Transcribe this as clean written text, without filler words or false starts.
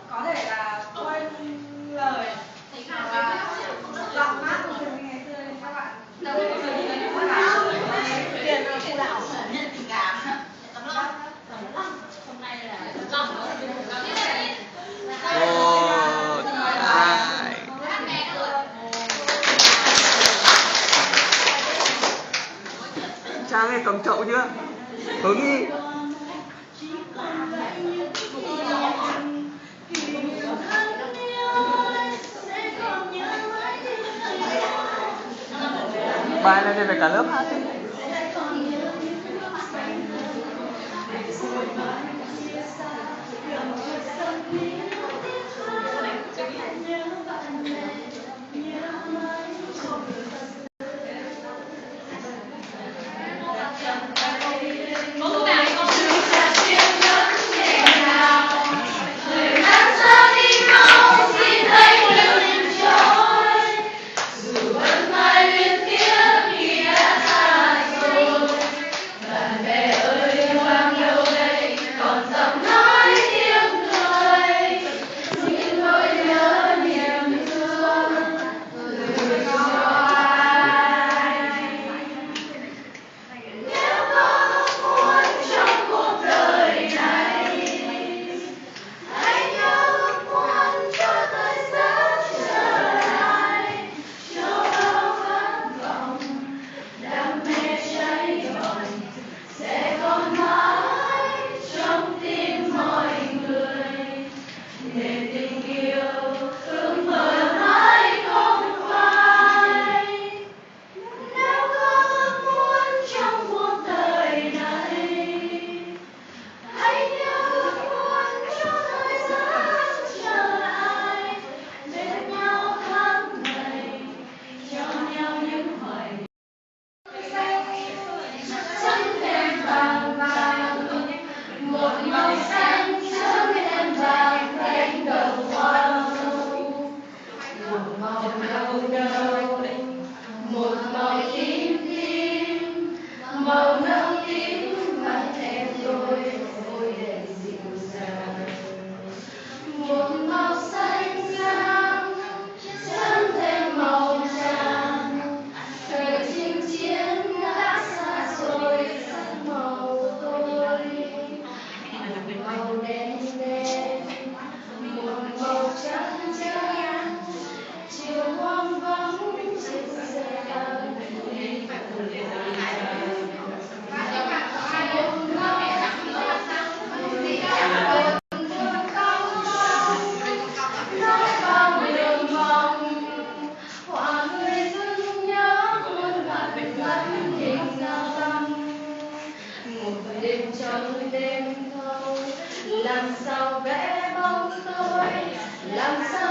Có thể là quên lời giọng hát của mình ngày xưa nên các bạn tiền là phụ đạo nhận tình cảm tấm lòng hôm nay là tấm lòng Trang ơi, cầm chậu chưa? Hướng đi. Bài này thì phải cả lớp hát đi. Làm sao vẽ bóng tôi, làm sao